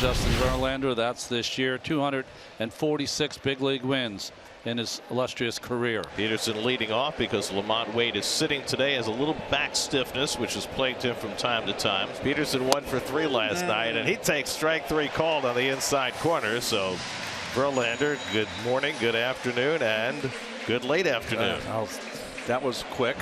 Justin Verlander. That's this year. 246 big league wins in his illustrious career. Peterson leading off because Lamont Wade is sitting today, has a little back stiffness which has plagued him from time to time. Peterson 1 for 3 last night, and he takes strike 3 called on the inside corner. So Verlander, good morning, good afternoon, and good late afternoon. That was quick.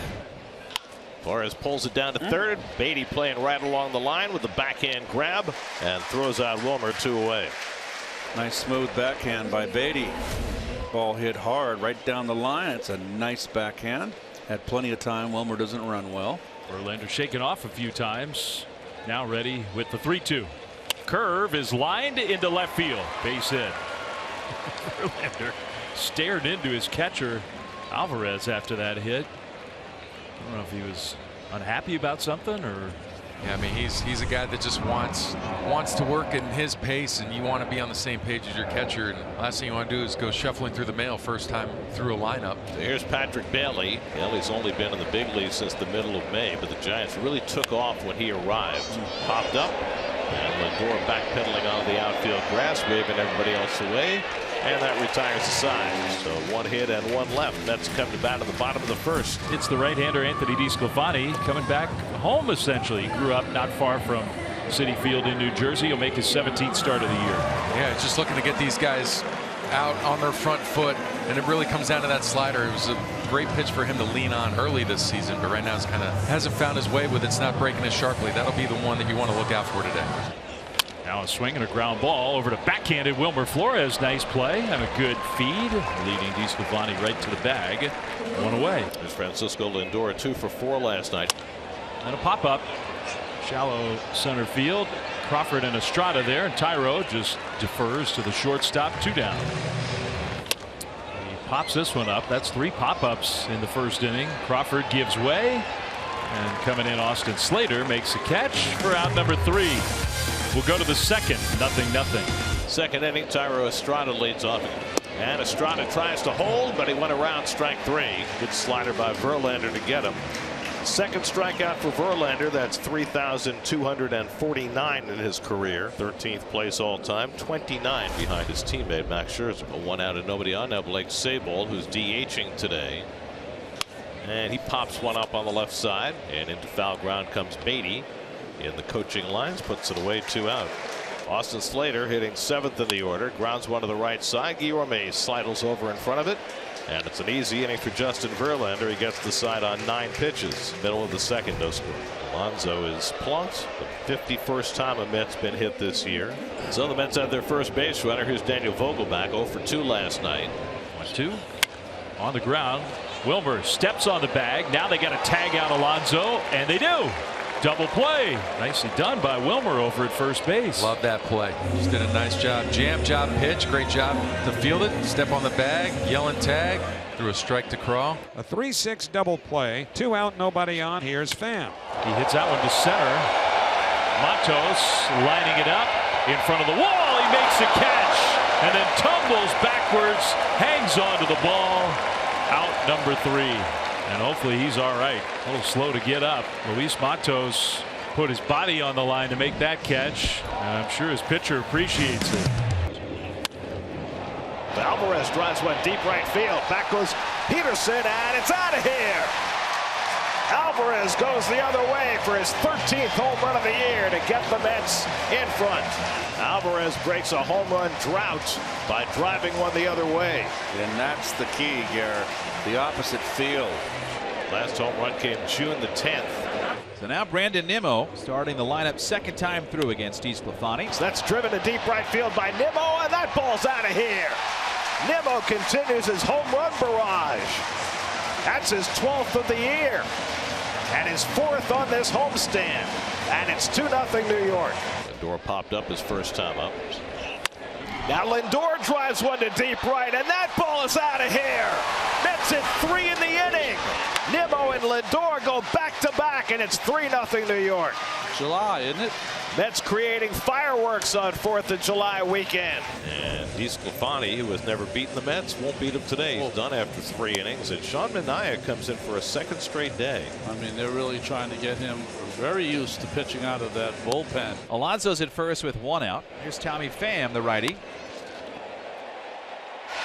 Flores pulls it down to third. Beatty playing right along the line with the backhand grab and throws out Wilmer 2 away. Nice smooth backhand by Beatty. Ball hit hard right down the line. It's a nice backhand. Had plenty of time. Wilmer doesn't run well. Verlander shaken off a few times. Now ready with the 3-2. Curve is lined into left field. Base hit. Verlander stared into his catcher Alvarez after that hit. I don't know if he was unhappy about something or. Yeah, I mean he's a guy that just wants to work in his pace, and you want to be on the same page as your catcher. And last thing you want to do is go shuffling through the mail first time through a lineup. So here's Patrick Bailey. Bailey's only been in the big leagues since the middle of May, but the Giants really took off when he arrived. Popped up, and Lindor backpedaling on the outfield grass, waving everybody else away. And that retires the side. So 1 hit and 1 left. Mets come to bat at the bottom of the first. It's the right-hander Anthony DeSclafani coming back home essentially. He grew up not far from Citi Field in New Jersey. He'll make his 17th start of the year. Yeah, just looking to get these guys out on their front foot, and it really comes down to that slider. It was a great pitch for him to lean on early this season, but right now it's kind of hasn't found his way with it. It's not breaking as sharply. That'll be the one that you want to look out for today. Now a swing and a ground ball over to backhanded Wilmer Flores. Nice play and a good feed, leading DeSclafani right to the bag. 1 away. There's Francisco Lindor 2 for 4 last night. And a pop up, shallow center field. Crawford and Estrada there, and Tyro just defers to the shortstop. 2 down. He pops this one up. That's 3 pop-ups in the first inning. Crawford gives way, and coming in Austin Slater makes a catch for out number 3. We'll go to the second. 0-0. Second inning, Tyro Estrada leads off. And Estrada tries to hold, but he went around strike 3. Good slider by Verlander to get him. Second strikeout for Verlander. That's 3,249 in his career. 13th place all time. 29 behind his teammate Max Scherzer. 1 out and nobody on. Now Blake Sabol, who's DHing today. And he pops one up on the left side. And into foul ground comes Beatty. In the coaching lines, puts it away, 2 out. Austin Slater hitting 7th in the order, grounds one to the right side. Guillorme slidles over in front of it, and it's an easy inning for Justin Verlander. He gets the side on 9 pitches. Middle of the second, no score. Alonso is plunked. The 51st time a Met's been hit this year. So the Mets have their first base runner. Here's Daniel Vogelbach, 0 for 2 last night. 1-2 on the ground. Wilmer steps on the bag. Now they got to tag out Alonso, and they do. Double play. Nicely done by Wilmer over at first base. Love that play. Just did a nice job. Jam job pitch. Great job to field it. Step on the bag. Yell and tag. Threw a strike to Crawl. A 3-6 double play. 2 out, nobody on. Here's Pham. He hits that one to center. Matos lining it up in front of the wall. He makes a catch and then tumbles backwards. Hangs onto the ball. Out number 3. And hopefully he's all right. A little slow to get up. Luis Matos put his body on the line to make that catch. And I'm sure his pitcher appreciates it. Alvarez drives one deep right field. Back goes Peterson, and it's out of here. Alvarez goes the other way for his 13th home run of the year to get the Mets in front. Alvarez breaks a home run drought by driving one the other way. And that's the key, Garrett. The opposite field. Last home run came June the 10th. So now Brandon Nimmo starting the lineup 2nd time through against DeSclafani. So that's driven to deep right field by Nimmo, and that ball's out of here. Nimmo continues his home run barrage. That's his 12th of the year and his 4th on this homestand. And it's 2-0 New York. Lindor popped up his first time up. Now Lindor drives one to deep right, and that ball is out of here. Mets hit 3 in the inning. Nimmo and Lindor go back to back, and it's 3-0 New York. July, isn't it? Mets creating fireworks on 4th of July weekend. And DeSclafani, who has never beaten the Mets, won't beat him today. He's done after 3 innings. And Sean Manaea comes in for a 2nd straight day. I mean, they're really trying to get him Very used to pitching out of that bullpen. Alonso's at first with 1 out. Here's Tommy Pham, the righty.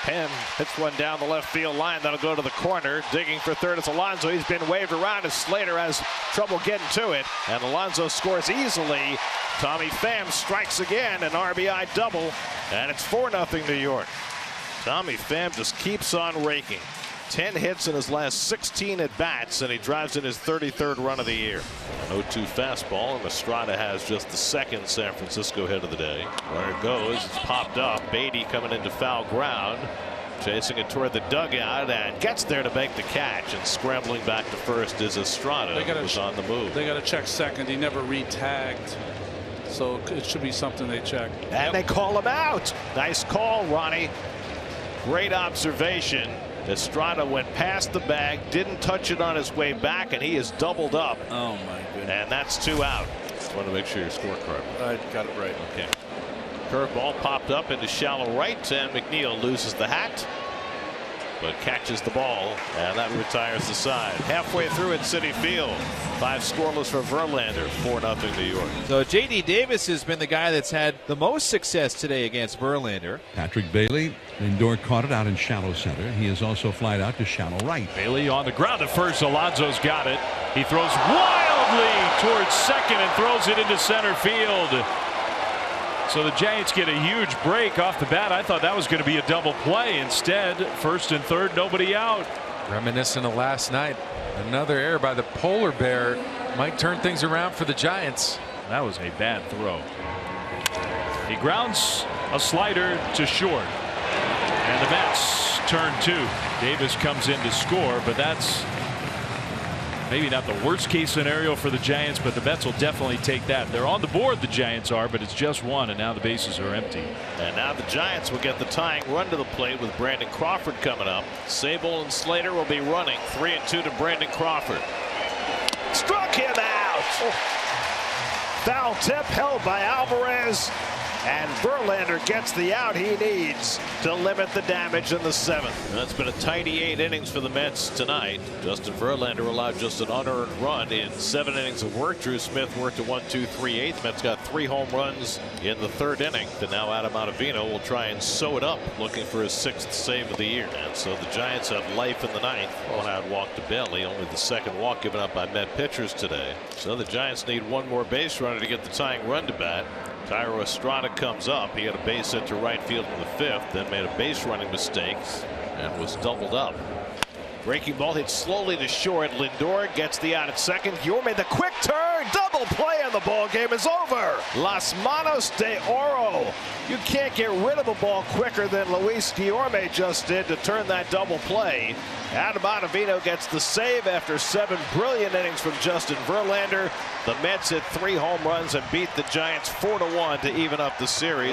Penn hits one down the left field line. That'll go to the corner. Digging for third is Alonso. He's been waved around as Slater has trouble getting to it. And Alonso scores easily. Tommy Pham strikes again, an RBI double. And it's 4-0 New York. Tommy Pham just keeps on raking. 10 hits in his last 16 at bats, and he drives in his 33rd run of the year. An 0-2 fastball, and Estrada has just the second San Francisco hit of the day. There it goes. It's popped up. Beatty coming into foul ground, chasing it toward the dugout, and gets there to make the catch. And scrambling back to first is Estrada, who was on the move. They got to check second. He never re-tagged, so it should be something they check. And they call him out. Nice call, Ronnie. Great observation. Estrada went past the bag, didn't touch it on his way back, and he is doubled up. Oh my goodness. And that's 2 out. Just want to make sure your scorecard. I got it right. Okay. Curveball popped up into shallow right, and McNeil loses the hat, but catches the ball, and that retires the side. Halfway through at Citi Field, 5 scoreless for Verlander, 4-0 New York. So J.D. Davis has been the guy that's had the most success today against Verlander. Patrick Bailey, Lindor caught it out in shallow center. He has also flied out to shallow right. Bailey on the ground at first. Alonso's got it. He throws wildly towards second and throws it into center field. So the Giants get a huge break off the bat. I thought that was going to be a double play. Instead, first and third, nobody out. Reminiscent of last night. Another error by the polar bear might turn things around for the Giants. That was a bad throw. He grounds a slider to short. And the Mets turn 2. Davis comes in to score, but that's maybe not the worst case scenario for the Giants, but the Mets will definitely take that. They're on the board, the Giants are, but it's just 1, and now the bases are empty. And now the Giants will get the tying run to the plate with Brandon Crawford coming up. Sable and Slater will be running. 3-2 to Brandon Crawford. Struck him out. Foul tip held by Alvarez. And Verlander gets the out he needs to limit the damage in the 7th. And that's been a tidy 8 innings for the Mets tonight. Justin Verlander allowed just an unearned run in 7 innings of work. Drew Smith worked a 1-2-3-8. Mets got 3 home runs in the 3rd inning. And now Adam Ottavino will try and sew it up, looking for his 6th save of the year. And so the Giants have life in the 9th. 1-out walk to Bailey, only the 2nd walk given up by Met pitchers today. So the Giants need 1 more base runner to get the tying run to bat. Tyro Estrada comes up. He had a base hit to right field in the 5th, then made a base running mistake and was doubled up. Breaking ball hit slowly to short. Lindor gets the out at second. Guillorme the quick turn. Double play and the ball game is over. Las Manos de Oro. You can't get rid of a ball quicker than Luis Guillorme just did to turn that double play. Adam Ottavino gets the save after 7 brilliant innings from Justin Verlander. The Mets hit 3 home runs and beat the Giants 4-1 to even up the series.